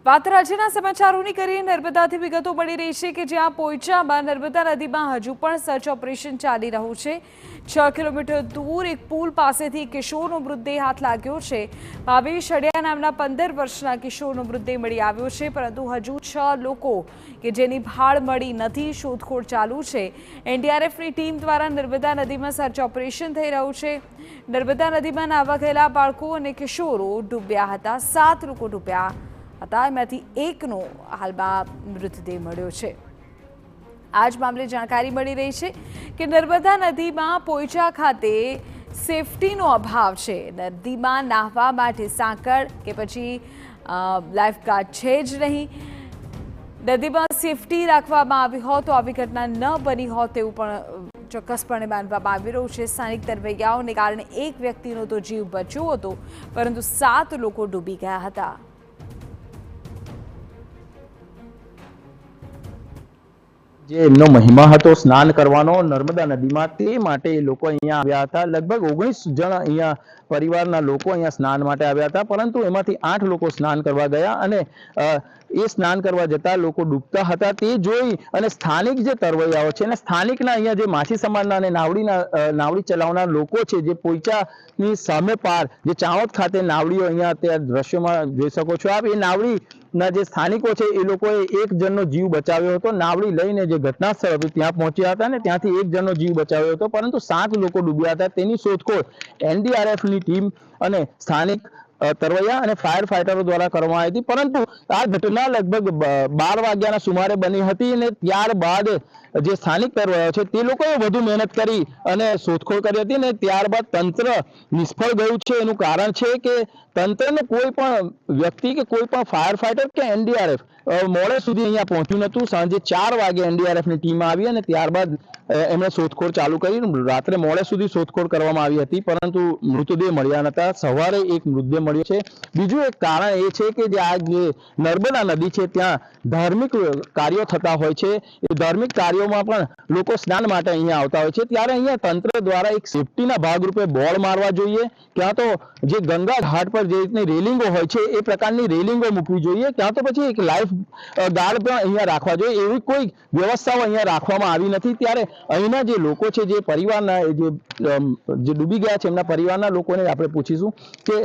વાત રાજ્યના સમાચારોની કરીએ નર્મદાથી વિગતો મળી રહી છે કે જ્યાં પોઈચામાં નર્મદા નદીમાં હજુ પણ સર્ચ ઓપરેશન ચાલી રહ્યું છે। 6 કિલોમીટર દૂર એક પુલ પાસેથી કિશોરનો મૃતદેહ હાથ લાગ્યો છે। ભાવેશ અડિયા નામના 15 વર્ષના કિશોરનો મૃતદેહ મળી આવ્યો છે, પરંતુ હજુ 6 લોકો કે જેની ભાળ મળી નથી। શોધખોળ ચાલુ છે। એનડીઆરએફની ટીમ દ્વારા નર્મદા નદીમાં સર્ચ ઓપરેશન થઈ રહ્યું છે। નર્મદા નદીમાં નાહવા ગયેલા બાળકો અને કિશોરો ડૂબ્યા હતા। 7 લોકો ડૂબ્યા હતા, એમાંથી એકનો હાલમાં મૃતદેહ મળ્યો છે। આ જ મામલે જાણકારી મળી રહી છે કે નર્મદા નદીમાં પોઈચા ખાતે સેફટીનો અભાવ છે। નદીમાં નાહવા માટે સાંકળ કે પછી લાઈફગાર્ડ છે જ નહીં। નદીમાં સેફટી રાખવામાં આવી હોત તો આવી ઘટના ન બની હોત તેવું પણ ચોક્કસપણે માનવામાં આવી રહ્યું છે। સ્થાનિક તરવૈયાઓને કારણે એક વ્યક્તિનો તો જીવ બચ્યો હતો, પરંતુ 7 લોકો ડૂબી ગયા હતા। જે એમનો મહિમા હતો સ્નાન કરવાનો નર્મદા નદીમાં, તે માટે એ લોકો અહીંયા આવ્યા હતા। લગભગ 19 જણ અહીંયા પરિવારના લોકો અહીંયા સ્નાન માટે આવ્યા હતા, પરંતુ એમાંથી 8 લોકો સ્નાન કરવા ગયા અને એ સ્નાન કરવા જતા લોકો ડૂબતા હતા તે જોઈ અને સ્થાનિક જે તરવૈયાઓ છે અને સ્થાનિકના અહીંયા જે માછી સમાજના અને નાવડી ચલાવનાર લોકો છે, જે પોઈચાની સામે પાર જે ચાણોદ ખાતે નાવડીઓ અહીંયા અત્યારે દ્રશ્યોમાં જોઈ શકો છો આપ, એ નાવડીના જે સ્થાનિકો છે એ લોકોએ એક જણનો જીવ બચાવ્યો હતો। નાવડી લઈને જે ઘટના સ્થળ હતું ત્યાં પહોંચ્યા હતા અને ત્યાંથી એક જણનો જીવ બચાવ્યો હતો, પરંતુ 7 લોકો ડૂબ્યા હતા। તેની શોધખોળ એનડીઆરએફની ટીમ અને સ્થાનિક તરવૈયા અને ફાયર ફાઈટરો દ્વારા કરવામાં આવી હતી, પરંતુ આ ઘટના લગભગ 12 વાગ્યાના સુમારે બની હતી અને ત્યારબાદ જે સ્થાનિક તરવૈયા છે તે લોકોએ વધુ મહેનત કરી અને શોધખોળ કરી હતી અને ત્યારબાદ તંત્ર નિષ્ફળ ગયું છે। એનું કારણ છે કે તંત્રને કોઈ પણ વ્યક્તિ કે કોઈ પણ ફાયર ફાઈટર કે એનડીઆરએફ મોડે સુધી અહીંયા પહોંચ્યું નહોતું। સાંજે 4 વાગે એનડીઆરએફની ટીમ આવી અને ત્યારબાદ એમણે શોધખોળ ચાલુ કરી। રાત્રે મોડે સુધી શોધખોળ કરવામાં આવી હતી, પરંતુ મૃતદેહ મળ્યા નહોતા। સવારે એક મૃતદેહ મળ્યો છે। બીજું એક કારણ એ છે કે જે આ જે નર્મદા નદી છે ત્યાં ધાર્મિક કાર્યો થતા હોય છે। એ ધાર્મિક કાર્યોમાં પણ લોકો સ્નાન માટે અહીંયા આવતા હોય છે, ત્યારે અહીંયા તંત્ર દ્વારા એક સેફટીના ભાગરૂપે બોર્ડ મારવા જોઈએ, ક્યાં તો જે ગંગા ઘાટ પર જે રીતની રેલિંગો હોય છે એ પ્રકારની રેલિંગો મૂકવી જોઈએ, ક્યાં તો પછી એક લાઈફ ગાર્ડ પણ અહીંયા રાખવા જોઈએ। એવી કોઈ વ્યવસ્થાઓ અહીંયા રાખવામાં આવી નથી। ત્યારે અહીંના જે લોકો છે, જે પરિવારના જે ડૂબી ગયા છે એમના પરિવારના લોકોને આપણે પૂછીશું કે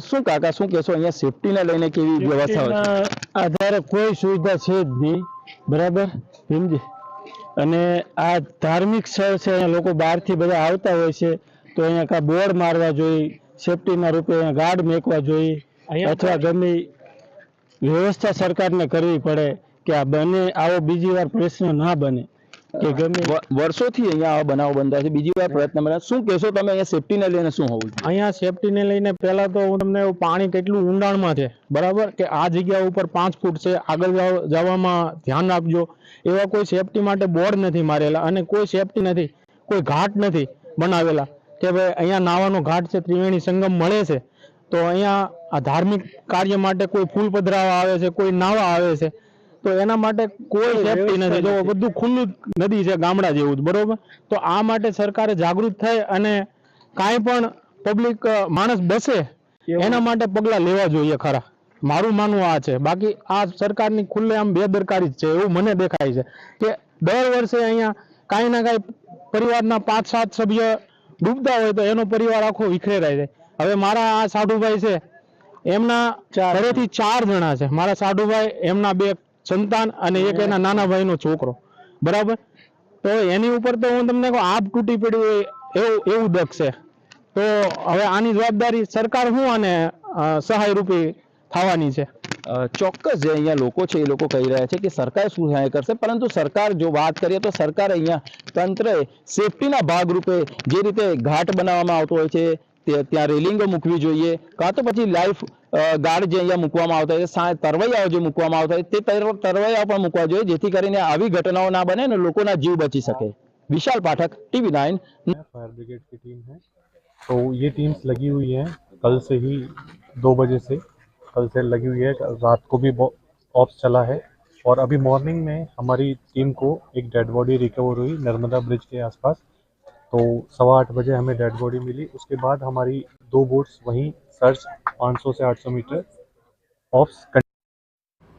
શું કાકા શું કહેશો, અહીંયા સેફટીને લઈને કેવી વ્યવસ્થા હોય છે? આધારે કોઈ સુવિધા છે જ નહીં, બરાબર સમજી। અને આ ધાર્મિક સ્થળ છે, અહીંયા લોકો બહારથી બધા આવતા હોય છે, તો અહીંયા કાં બોર્ડ મારવા જોઈએ, સેફટીના રૂપે અહીંયા ગાર્ડ મેકવા જોઈએ, અથવા ગમે વ્યવસ્થા સરકારને કરવી પડે કે આ બને આવો બીજી વાર પ્રશ્ન ના બને કે ગમે વર્ષોથી અહીંયા આવા બનાવો બનતા છે, બીજી વાર પ્રયત્ન બને। શું કહેશો તમે અહીંયા સેફટીને લઈને શું હોવું જોઈએ? અહીંયા સેફટીને લઈને પહેલા તો હું તમને પાણી કેટલું ઊંડાણમાં છે, બરાબર કે આ જગ્યા ઉપર 5 ફૂટ છે, આગળ જવામાં ધ્યાન આપજો। એવા કોઈ સેફટી માટે બોર્ડ નથી મારેલા અને કોઈ સેફટી નથી, કોઈ ઘાટ નથી બનાવેલા કે ભાઈ અહીંયા નાવાનો ઘાટ છે, ત્રિવેણી સંગમ મળે છે, તો અહીંયા આ ધાર્મિક કાર્ય માટે કોઈ ફૂલ પધરાવા આવે છે, કોઈ નાવા આવે છે, તો એના માટે કોઈ સેફટી નથી। જો બધું ખુલ્લું નદી છે, ગામડા જેવું જ, બરોબર। તો આ માટે સરકારે જાગૃત થઈ અને કાંઈ પણ પબ્લિક માણસ બસે એના માટે પગલાં લેવા જોઈએ ખરા। મારું માનવું આ છે, બાકી આ સરકારની ખુલ્લેઆમ બેદરકારી જ છે એવું મને દેખાય છે કે દર વર્ષે અહીંયા કાંઈ ના કાંઈ પરિવારના 5-7 સભ્ય ડૂબતા હોય તો એનો પરિવાર આખો વિખરેરાય જાય। હવે મારા આ સાઢુભાઈ છે, એમના ઘરેથી 4 જણા છે, મારા સાઢુભાઈ, એમના 2 સંતાન અને એક એના નાના ભાઈનો છોકરો, બરાબર। તો એની ઉપર તો હું તમને કહું આપ તૂટી પડ્યું એવું દખ છે। તો હવે આની જવાબદારી સરકાર શું અને સહાય રૂપી થવાની છે? ચોક્કસ જે અહીંયા લોકો છે એ લોકો કહી રહ્યા છે કે સરકાર શું સહાય કરશે, પરંતુ સરકાર જો વાત કરીએ તો સરકાર અહીંયા તંત્રએ સેફટીના ભાગરૂપે જે રીતે ઘાટ બનાવવામાં આવતો હોય છે ત્યાં રેલિંગો મૂકવી જોઈએ, કાં તો પછી લાઈફ ગાર્ડ જે અહીંયા મૂકવામાં આવતા હોય, તરવૈયાઓ જે મૂકવામાં આવતા હોય તે તરવૈયાઓ પણ મૂકવા જોઈએ, જેથી કરીને આવી ઘટનાઓ ના બને અને લોકોના જીવ बची सके। विशाल पाठक, TV9। फायर ब्रिगेड की टीम है, तो ये टीम्स लगी हुई हैं कल से ही 2 बजे से, कल से लगी हुई है। रात को भी ऑप्स चला है और अभी मॉर्निंग में हमारी टीम को एक डेड बॉडी रिकवर हुई नर्मदा ब्रिज के आसपास, तो 8:15 बजे हमें डेड बॉडी मिली। उसके बाद हमारी 2 बोट्स वहीं सर्च 500 से 800 मीटर ऑप्स